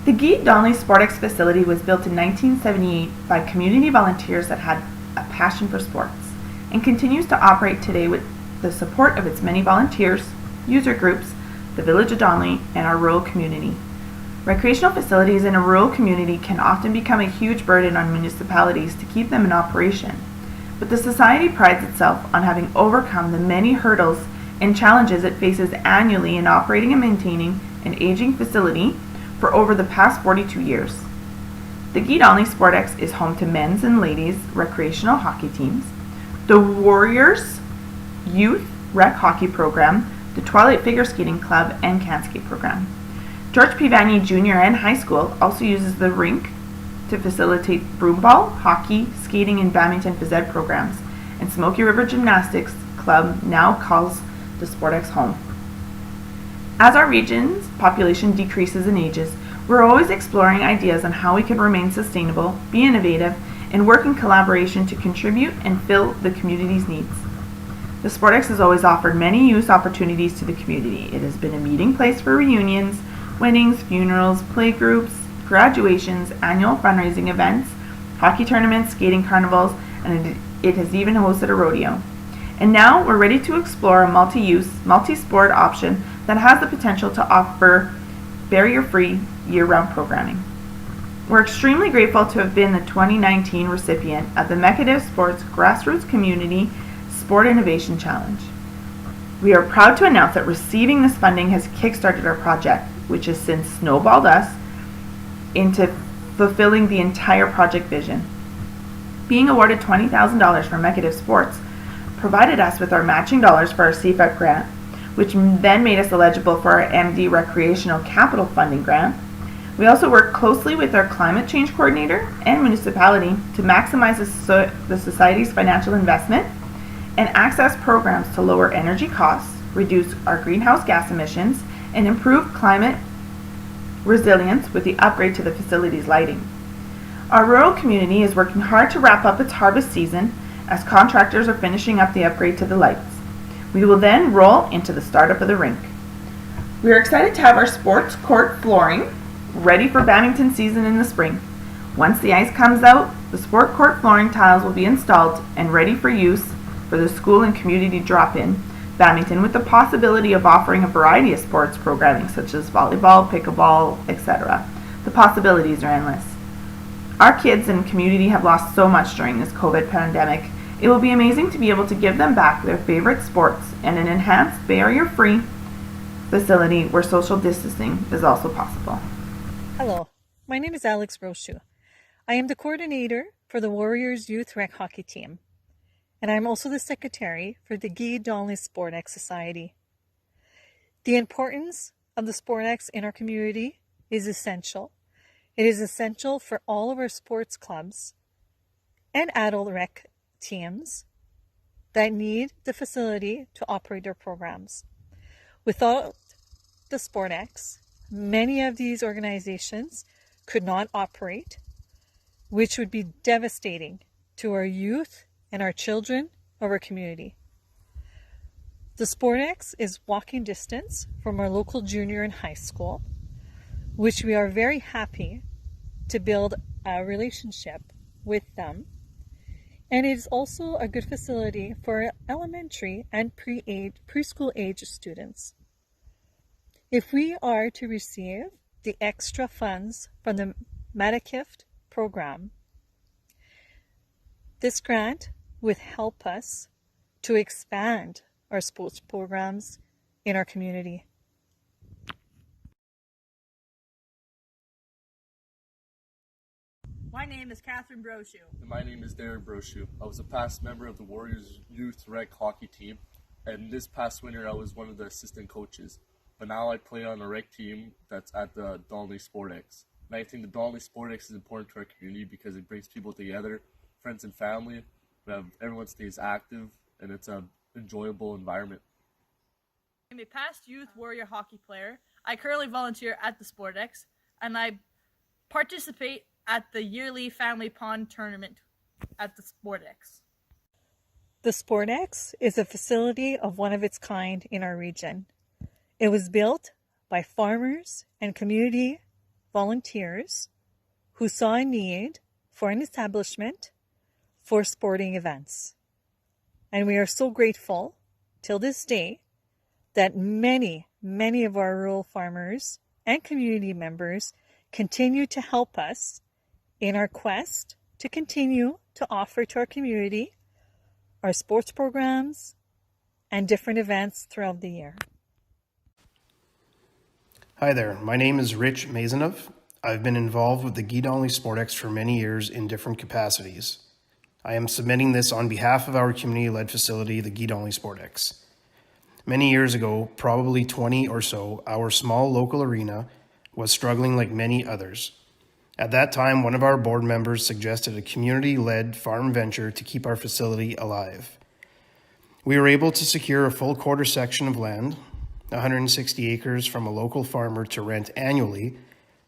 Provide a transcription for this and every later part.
The Donnelly Sportex facility was built in 1978 by community volunteers that had a passion for sports and continues to operate today with the support of its many volunteers, user groups, the village of Donnelly, and our rural community. Recreational facilities in a rural community can often become a huge burden on municipalities to keep them in operation, but the Society prides itself on having overcome the many hurdles and challenges it faces annually in operating and maintaining an aging facility for over the past 42 years. The Donnelly Sportex is home to men's and ladies recreational hockey teams, the Warriors Youth Rec Hockey Program, the Twilight Figure Skating Club, and Can Skate Program. George P. Vanier Junior and High School also uses the rink to facilitate broomball, hockey, skating, and badminton phys ed programs, and Smoky River Gymnastics Club now calls the Sportex home. As our region's population decreases and ages, we're always exploring ideas on how we can remain sustainable, be innovative, and work in collaboration to contribute and fill the community's needs. The Sportex has always offered many youth opportunities to the community. It has been a meeting place for reunions, weddings, funerals, playgroups, graduations, annual fundraising events, hockey tournaments, skating carnivals, and it has even hosted a rodeo. And now we're ready to explore a multi-use, multi-sport option that has the potential to offer barrier-free, year-round programming. We're extremely grateful to have been the 2019 recipient of the Makadiff Sports Grassroots Community Sport Innovation Challenge. We are proud to announce that receiving this funding has kickstarted our project, which has since snowballed us into fulfilling the entire project vision. Being awarded $20,000 from Makadiff Sports provided us with our matching dollars for our CFAP grant, which then made us eligible for our MD Recreational Capital Funding Grant. We also work closely with our Climate Change Coordinator and municipality to maximize the Society's financial investment and access programs to lower energy costs, reduce our greenhouse gas emissions, and improve climate resilience with the upgrade to the facility's lighting. Our rural community is working hard to wrap up its harvest season as contractors are finishing up the upgrade to the lights. We will then roll into the startup of the rink. We are excited to have our sports court flooring ready for badminton season in the spring. Once the ice comes out, the sport court flooring tiles will be installed and ready for use for the school and community drop-in badminton, with the possibility of offering a variety of sports programming such as volleyball, pickleball, etc. The possibilities are endless. Our kids and community have lost so much during this COVID pandemic. It will be amazing to be able to give them back their favorite sports and an enhanced barrier-free facility where social distancing is also possible. Hello, my name is Alex Brochu. I am the coordinator for the Warriors Youth Rec Hockey Team, and I'm also the secretary for the Donnelly Sportex Society. The importance of the Sportex in our community is essential. It is essential for all of our sports clubs and adult rec teams that need the facility to operate their programs. Without the Sportex, many of these organizations could not operate, which would be devastating to our youth and our children of our community. The Sportex is walking distance from our local junior and high school, which we are very happy to build a relationship with them. And it is also a good facility for elementary and preschool age students. If we are to receive the extra funds from the Makadiff program, this grant would help us to expand our sports programs in our community. My name is Catherine Brochu. And my name is Darren Brochu. I was a past member of the Warriors Youth Rec Hockey Team, and this past winter I was one of the assistant coaches. But now I play on a rec team that's at the Donnelly Sportex. And I think the Donnelly Sportex is important to our community because it brings people together, friends and family. Everyone stays active, and it's an enjoyable environment. I'm a past youth warrior hockey player. I currently volunteer at the Sportex, and I participate at the yearly Family Pond tournament at the Sportex. The Sportex is a facility of one of its kind in our region. It was built by farmers and community volunteers who saw a need for an establishment for sporting events. And we are so grateful till this day that many of our rural farmers and community members continue to help us in our quest to continue to offer to our community our sports programs and different events throughout the year. Hi there, my name is Rich Mazanov. I've been involved with the Donnelly Sportex for many years in different capacities. I am submitting this on behalf of our community-led facility, the Donnelly Sportex. Many years ago, probably 20 or so, our small local arena was struggling like many others. At that time, one of our board members suggested a community-led farm venture to keep our facility alive. We were able to secure a full quarter section of land, 160 acres from a local farmer to rent annually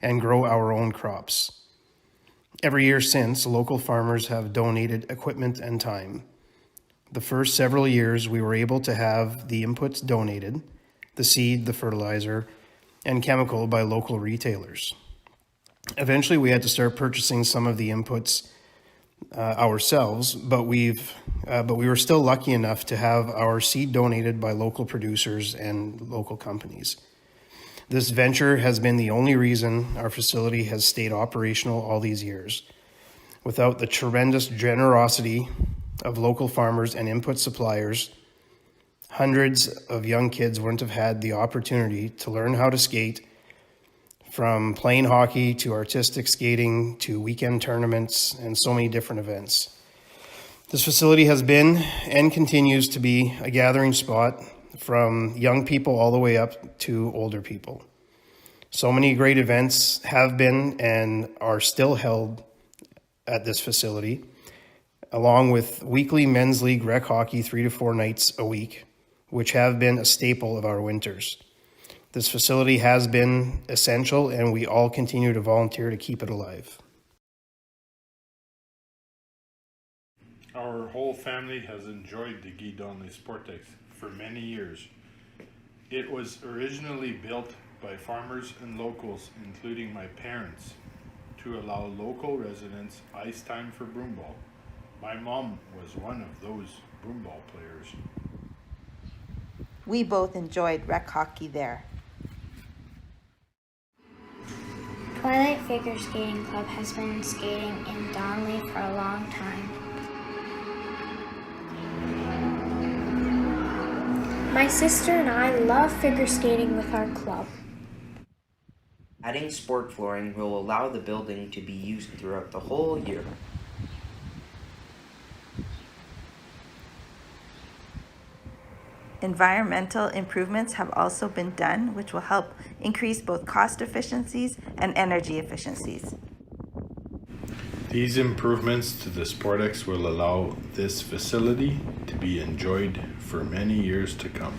and grow our own crops. Every year since, local farmers have donated equipment and time. The first several years, we were able to have the inputs donated, the seed, the fertilizer, and chemical by local retailers. Eventually, we had to start purchasing some of the inputs ourselves, but we were still lucky enough to have our seed donated by local producers and local companies. This venture has been the only reason our facility has stayed operational all these years. Without the tremendous generosity of local farmers and input suppliers, hundreds of young kids wouldn't have had the opportunity to learn how to skate, from playing hockey to artistic skating to weekend tournaments and so many different events. This facility has been and continues to be a gathering spot from young people all the way up to older people. So many great events have been and are still held at this facility, along with weekly men's league rec hockey 3 to 4 nights a week, which have been a staple of our winters. This facility has been essential, and we all continue to volunteer to keep it alive. Our whole family has enjoyed the Donnelly Sportex for many years. It was originally built by farmers and locals, including my parents, to allow local residents ice time for broomball. My mom was one of those broomball players. We both enjoyed rec hockey there. Twilight Figure Skating Club has been skating in Donnelly for a long time. My sister and I love figure skating with our club. Adding sport flooring will allow the building to be used throughout the whole year. Environmental improvements have also been done, which will help increase both cost efficiencies and energy efficiencies. These improvements to the Sportex will allow this facility to be enjoyed for many years to come.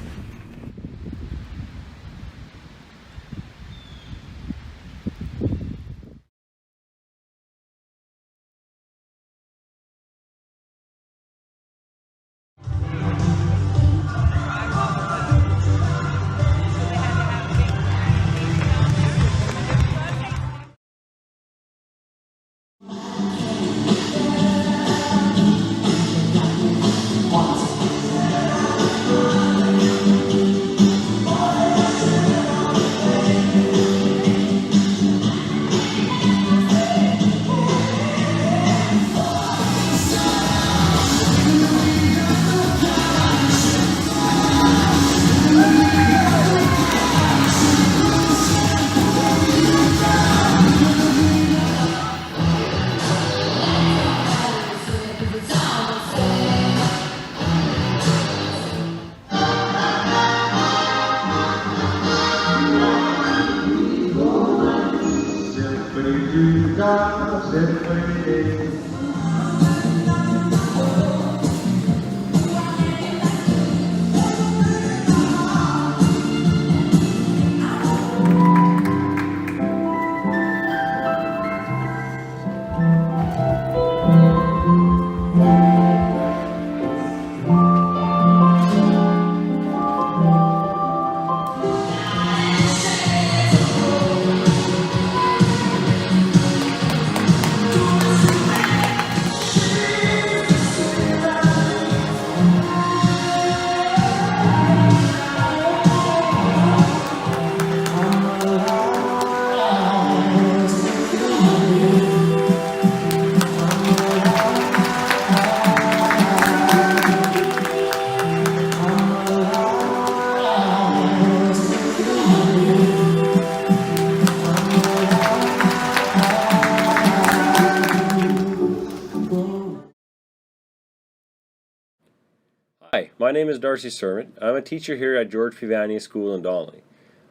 Hi, my name is Darcy Sermon. I'm a teacher here at George P. Vanier School in Donnelly.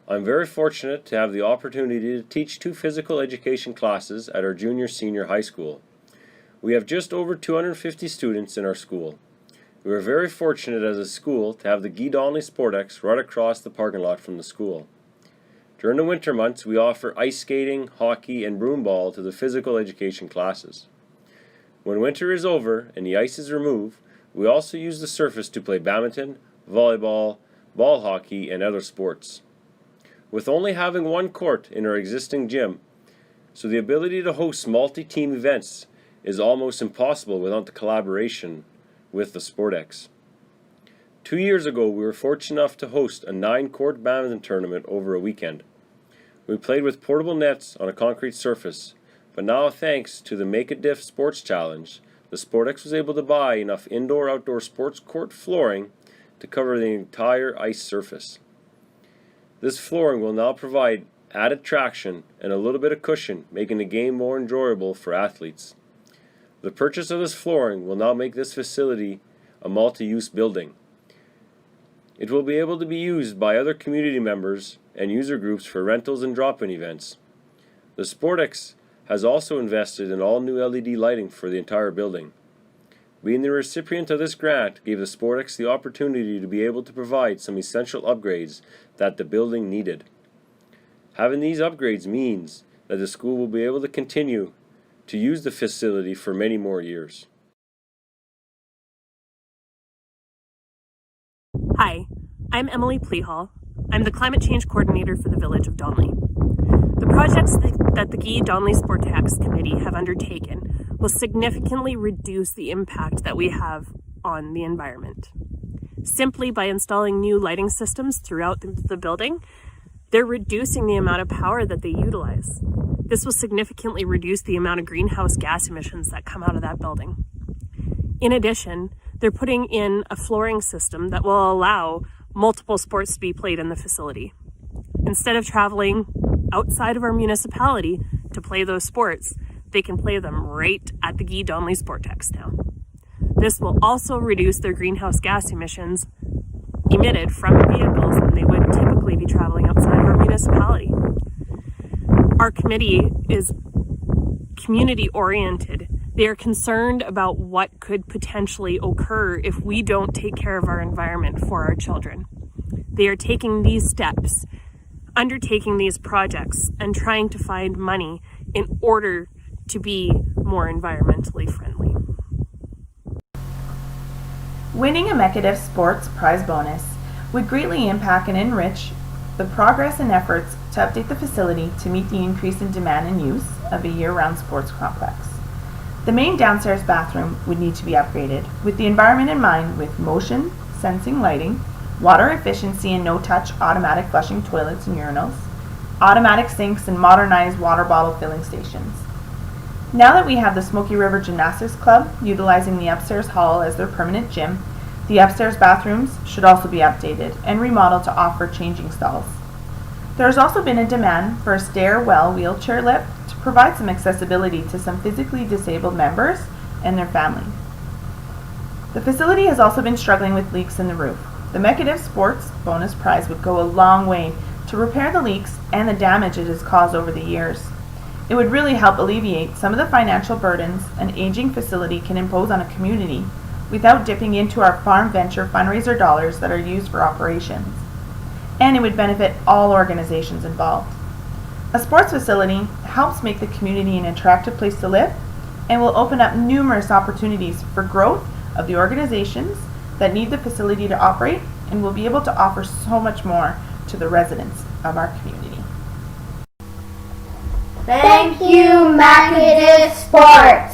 I'm very fortunate to have the opportunity to teach 2 physical education classes at our junior-senior high school. We have just over 250 students in our school. We are very fortunate as a school to have the Guy Donnelly Sportex right across the parking lot from the school. During the winter months, we offer ice skating, hockey, and broomball to the physical education classes. When winter is over and the ice is removed, we also use the surface to play badminton, volleyball, ball hockey, and other sports. With only having 1 court in our existing gym, so the ability to host multi-team events is almost impossible without the collaboration with the Sportex. 2 years ago, we were fortunate enough to host a 9-court badminton tournament over a weekend. We played with portable nets on a concrete surface, but now thanks to the Makadiff Sports Challenge, the Sportex was able to buy enough indoor-outdoor sports court flooring to cover the entire ice surface. This flooring will now provide added traction and a little bit of cushion, making the game more enjoyable for athletes. The purchase of this flooring will now make this facility a multi-use building. It will be able to be used by other community members and user groups for rentals and drop-in events. The Sportex has also invested in all new LED lighting for the entire building. Being the recipient of this grant gave the Sportex the opportunity to be able to provide some essential upgrades that the building needed. Having these upgrades means that the school will be able to continue to use the facility for many more years. Hi, I'm Emily Pleahall. I'm the Climate Change Coordinator for the Village of Donnelly. The projects that the Guy Donnelly Sportex Committee have undertaken will significantly reduce the impact that we have on the environment. Simply by installing new lighting systems throughout the building, they're reducing the amount of power that they utilize. This will significantly reduce the amount of greenhouse gas emissions that come out of that building. In addition, they're putting in a flooring system that will allow multiple sports to be played in the facility. Instead of traveling outside of our municipality to play those sports, they can play them right at the Guy Donnelly Sportex now. This will also reduce their greenhouse gas emissions emitted from vehicles when they would typically be traveling outside of our municipality. Our committee is community oriented. They are concerned about what could potentially occur if we don't take care of our environment for our children. They are taking these steps, undertaking these projects, and trying to find money in order to be more environmentally friendly. Winning a Makadiff Sports prize bonus would greatly impact and enrich the progress and efforts to update the facility to meet the increase in demand and use of a year-round sports complex. The main downstairs bathroom would need to be upgraded with the environment in mind, with motion sensing lighting, water efficiency and no-touch automatic flushing toilets and urinals, automatic sinks, and modernized water bottle filling stations. Now that we have the Smoky River Gymnastics Club utilizing the upstairs hall as their permanent gym, the upstairs bathrooms should also be updated and remodeled to offer changing stalls. There has also been a demand for a stairwell wheelchair lift to provide some accessibility to some physically disabled members and their family. The facility has also been struggling with leaks in the roof. The Makadiff Sports bonus prize would go a long way to repair the leaks and the damage it has caused over the years. It would really help alleviate some of the financial burdens an aging facility can impose on a community without dipping into our farm venture fundraiser dollars that are used for operations. And it would benefit all organizations involved. A sports facility helps make the community an attractive place to live and will open up numerous opportunities for growth of the organizations that need the facility to operate, and will be able to offer so much more to the residents of our community. Thank you, Makadiff Sports.